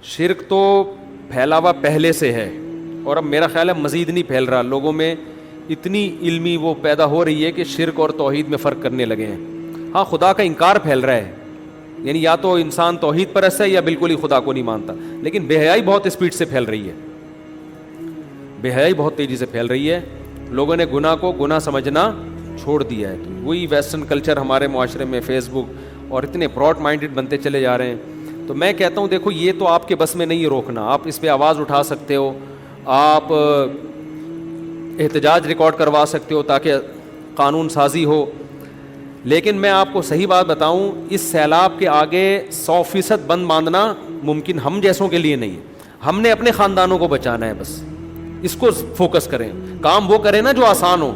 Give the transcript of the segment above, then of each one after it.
شرک تو پھیلا ہوا پہلے سے ہے اور اب میرا خیال ہے مزید نہیں پھیل رہا. لوگوں میں اتنی علمی وہ پیدا ہو رہی ہے کہ شرک اور توحید میں فرق کرنے لگے ہیں. ہاں خدا کا انکار پھیل رہا ہے, یعنی یا تو انسان توحید پرست ہے یا بالکل ہی خدا کو نہیں مانتا. لیکن بے حیائی بہت اسپیڈ سے پھیل رہی ہے, بے حیائی بہت تیزی سے پھیل رہی ہے. لوگوں نے گناہ کو گناہ سمجھنا چھوڑ دیا ہے. وہی ویسٹرن کلچر ہمارے معاشرے میں, فیس بک اور اتنے براڈ مائنڈڈ بنتے چلے جا رہے ہیں. تو میں کہتا ہوں دیکھو یہ تو آپ کے بس میں نہیں ہے روکنا. آپ اس پہ آواز اٹھا سکتے ہو, آپ احتجاج ریکارڈ کروا سکتے ہو تاکہ قانون سازی ہو. لیکن میں آپ کو صحیح بات بتاؤں, اس سیلاب کے آگے 100% بند باندھنا ممکن ہم جیسوں کے لیے نہیں ہے. ہم نے اپنے خاندانوں کو بچانا ہے, بس اس کو فوکس کریں. کام وہ کریں نا جو آسان ہو.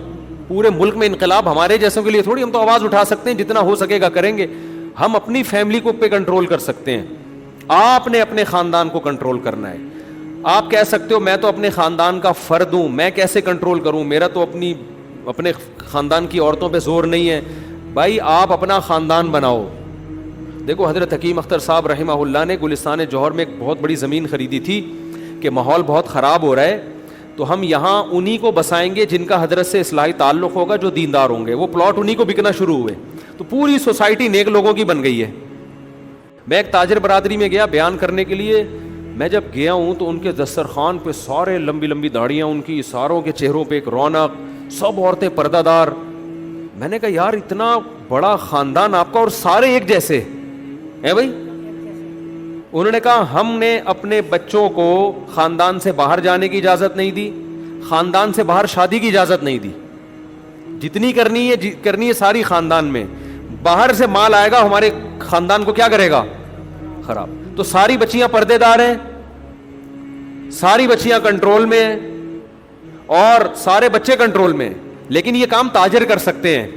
پورے ملک میں انقلاب ہمارے جیسوں کے لیے تھوڑی, ہم تو آواز اٹھا سکتے ہیں, جتنا ہو سکے گا کریں گے. ہم اپنی فیملی کو پہ کنٹرول کر سکتے ہیں, آپ نے اپنے خاندان کو کنٹرول کرنا ہے. آپ کہہ سکتے ہو میں تو اپنے خاندان کا فرد ہوں, میں کیسے کنٹرول کروں, میرا تو اپنے خاندان کی عورتوں پہ زور نہیں ہے. بھائی آپ اپنا خاندان بناؤ. دیکھو حضرت حکیم اختر صاحب رحمہ اللہ نے گلستان جوہر میں ایک بہت بڑی زمین خریدی تھی کہ ماحول بہت خراب ہو رہا ہے, تو ہم یہاں انہی کو بسائیں گے جن کا حضرت سے اصلاحی تعلق ہوگا, جو دیندار ہوں گے. وہ پلاٹ انہی کو بکنا شروع ہوئے, تو پوری سوسائٹی نیک لوگوں کی بن گئی ہے. میں ایک تاجر برادری میں گیا بیان کرنے کے لیے. میں جب گیا ہوں تو ان کے دسترخوان پہ سارے لمبی لمبی داڑیاں ان کی, ساروں کے چہروں پہ ایک رونق, سب عورتیں پردہ دار. میں نے کہا یار اتنا بڑا خاندان آپ کا اور سارے ایک جیسے ہیں بھائی. انہوں نے کہا ہم نے اپنے بچوں کو خاندان سے باہر جانے کی اجازت نہیں دی, خاندان سے باہر شادی کی اجازت نہیں دی. جتنی کرنی ہے ساری خاندان میں. باہر سے مال آئے گا ہمارے خاندان کو کیا کرے گا, خراب. تو ساری بچیاں پردے دار ہیں, ساری بچیاں کنٹرول میں ہیں اور سارے بچے کنٹرول میں. لیکن یہ کام تاجر کر سکتے ہیں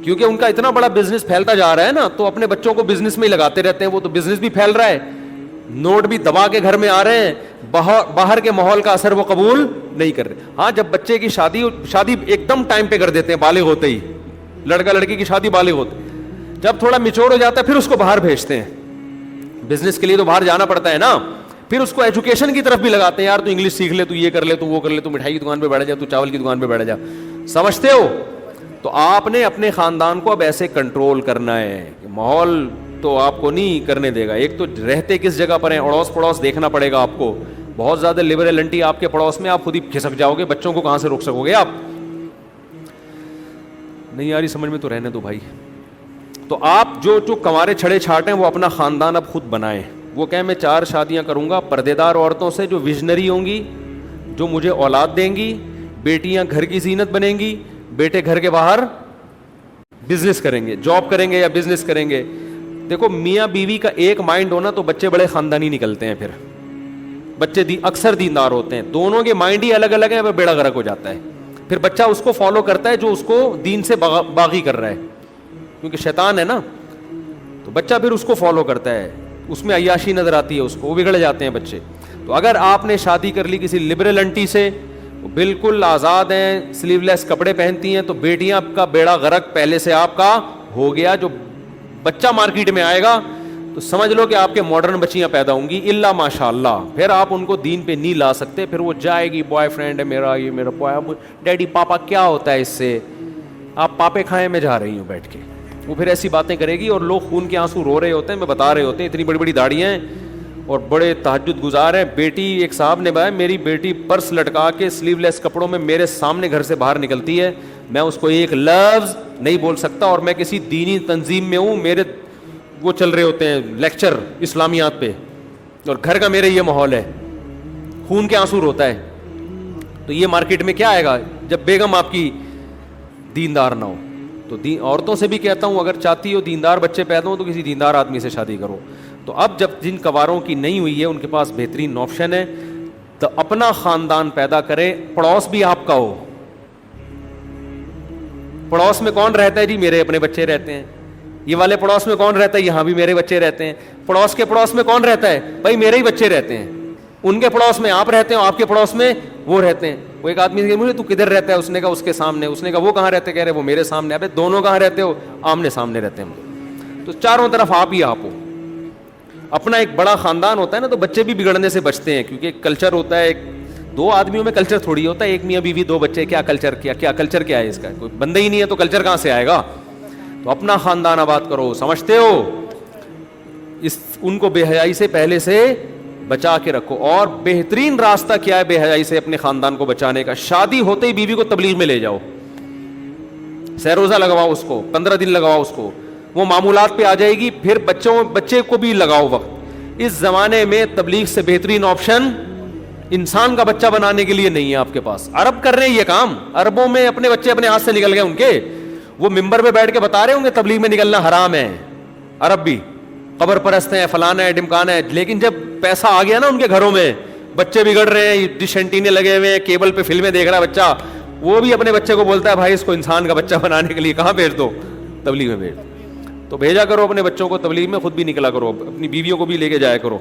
کیونکہ ان کا اتنا بڑا بزنس پھیلتا جا رہا ہے نا, تو اپنے بچوں کو بزنس میں ہی لگاتے رہتے ہیں. وہ تو بزنس بھی پھیل رہا ہے, نوٹ بھی دبا کے گھر میں آ رہے ہیں, باہر کے ماحول کا اثر وہ قبول نہیں کر رہے. ہاں جب بچے کی شادی ایک دم ٹائم پہ کر دیتے ہیں, بالغ ہوتے ہی, لڑکا لڑکی کی شادی بالغ ہوتے, جب تھوڑا میچور ہو جاتا ہے پھر اس کو باہر بھیجتے ہیں. بزنس کے لیے تو باہر جانا پڑتا ہے نا, پھر اس کو ایجوکیشن کی طرف بھی لگاتے ہیں. یار تو انگلش سیکھ لے, تو یہ کر لے, تو وہ کر لے, تو مٹھائی کی دکان پہ بیٹھ جا, تو چاول کی دکان پہ بیٹھ جا. سمجھتے ہو؟ تو آپ نے اپنے خاندان کو اب ایسے کنٹرول کرنا ہے. ماحول تو آپ کو نہیں کرنے دے گا. ایک تو رہتے کس جگہ پر ہیں, اڑوس پڑوس دیکھنا پڑے گا آپ کو. بہت زیادہ لبرلنٹی آپ کے پڑوس میں, آپ خود ہی کھسک جاؤ گے. بچوں کو کہاں سے روک سکو گے آپ؟ نہیں یاری سمجھ میں تو رہنے دو بھائی. تو آپ جو کنوارے چھڑے چھاٹ ہیں وہ اپنا خاندان اب خود بنائیں. وہ کہیں میں 4 شادیاں کروں گا پردے دار عورتوں سے جو ویژنری ہوں گی, جو مجھے اولاد دیں گی. بیٹیاں گھر کی زینت بنیں گی, بیٹے گھر کے باہر بزنس کریں گے, جاب کریں گے یا بزنس کریں گے. دیکھو میاں بیوی کا ایک مائنڈ ہونا تو بچے بڑے خاندانی نکلتے ہیں. پھر بچے اکثر دیندار ہوتے ہیں, دونوں کے مائنڈ ہی الگ الگ ہیں, وہ بیڑا غرق ہو جاتا ہے. پھر بچہ اس کو فالو کرتا ہے جو اس کو دین سے باغی کر رہا ہے, کیونکہ شیطان ہے نا, تو بچہ پھر اس کو فالو کرتا ہے. اس میں عیاشی نظر آتی ہے اس کو, وہ بگڑ جاتے ہیں بچے. تو اگر آپ نے شادی کر لی کسی لبرل انٹی سے, بالکل آزاد ہیں, سلیو لیس کپڑے پہنتی ہیں, تو بیٹیاں کا بیڑا غرق پہلے سے آپ کا ہو گیا. جو بچہ مارکیٹ میں آئے گا تو سمجھ لو کہ آپ کے ماڈرن بچیاں پیدا ہوں گی, الا ماشاء اللہ. پھر آپ ان کو دین پہ نہیں لا سکتے. پھر وہ جائے گی بوائے فرینڈ ہے میرا, یہ میرا بوائے, ڈیڈی پاپا کیا ہوتا ہے اس سے, آپ پاپے کھائے میں جا رہی ہوں بیٹھ کے. وہ پھر ایسی باتیں کرے گی اور لوگ خون کے آنسو رو رہے ہوتے ہیں, میں بتا رہے ہوتے ہیں, اتنی بڑی بڑی داڑیاں ہیں اور بڑے تہجد گزار ہیں. بیٹی, ایک صاحب نے بتایا میری بیٹی پرس لٹکا کے سلیو لیس کپڑوں میں میرے سامنے گھر سے باہر نکلتی ہے, میں اس کو ایک لفظ نہیں بول سکتا. اور میں کسی دینی تنظیم میں ہوں, میرے وہ چل رہے ہوتے ہیں لیکچر اسلامیات پہ, اور گھر کا میرے یہ ماحول ہے, خون کے آنسو روتا ہے. تو یہ مارکیٹ میں کیا آئے گا جب بیگم آپ کی دیندار نہ ہو؟ تو عورتوں سے بھی کہتا ہوں اگر چاہتی ہو دیندار بچے پیدا ہوں تو کسی دیندار آدمی سے شادی کرو. تو اب جب جن کواروں کی نہیں ہوئی ہے ان کے پاس بہترین آپشن ہے, تو اپنا خاندان پیدا کرے. پڑوس بھی آپ کا ہو. پڑوس میں کون رہتا ہے جی, میرے اپنے بچے رہتے ہیں. یہ والے پڑوس میں کون رہتا ہے, یہاں بھی میرے بچے رہتے ہیں. پڑوس کے پڑوس میں کون رہتا ہے, بھائی میرے ہی بچے رہتے ہیں. ان کے پڑوس میں آپ رہتے ہیں, آپ کے پڑوس میں وہ رہتے ہیں. وہ ایک آدمی سے مجھے تو کدھر رہتا ہے, اس نے کہا اس کے سامنے. اس نے کہا وہ کہاں رہتے, کہہ رہے وہ میرے سامنے. ابے دونوں کہاں رہتے ہو, آمنے سامنے رہتے ہیں. تو چاروں طرف آپ ہی آپ ہو. اپنا ایک بڑا خاندان ہوتا ہے نا تو بچے بھی بگڑنے سے بچتے ہیں, کیونکہ ایک کلچر ہوتا ہے. ایک دو آدمیوں میں کلچر تھوڑی ہوتا ہے, ایک میاں بیوی دو بچے, کیا کلچر, کیا کلچر کیا ہے اس کا, کوئی بندہ ہی نہیں ہے تو کلچر کہاں سے آئے گا. تو اپنا خاندان آباد کرو, سمجھتے ہو, ان کو بے حیائی سے پہلے سے بچا کے رکھو. اور بہترین راستہ کیا ہے بے حیائی سے اپنے خاندان کو بچانے کا؟ شادی ہوتے ہی بیوی کو تبلیغ میں لے جاؤ, سہ روزہ لگواؤ اس کو, 15 دن لگواؤ اس کو, وہ معمولات پہ آ جائے گی. پھر بچے کو بھی لگاؤ وقت. اس زمانے میں تبلیغ سے بہترین آپشن انسان کا بچہ بنانے کے لیے نہیں ہے آپ کے پاس. عرب کر رہے ہیں یہ کام, عربوں میں اپنے بچے اپنے ہاتھ سے نکل گئے ان کے, وہ ممبر پہ بیٹھ کے بتا رہے ہوں گے تبلیغ میں نکلنا حرام ہے. عرب بھی قبر پرست ہیں, فلانا ہے, ڈمکانا ہے, لیکن جب پیسہ آ گیا نا ان کے گھروں میں, بچے بگڑ رہے ہیں, ڈش اینٹینے لگے ہوئے ہیں, کیبل پہ فلمیں دیکھ رہا ہے بچہ, وہ بھی اپنے بچے کو بولتا ہے بھائی اس کو انسان کا بچہ بنانے کے لیے کہاں بھیج دو, تبلیغ میں بھیج دو. تو بھیجا کرو اپنے بچوں کو تبلیغ میں, خود بھی نکلا کرو, اپنی بیویوں کو بھی لے کے جایا کرو.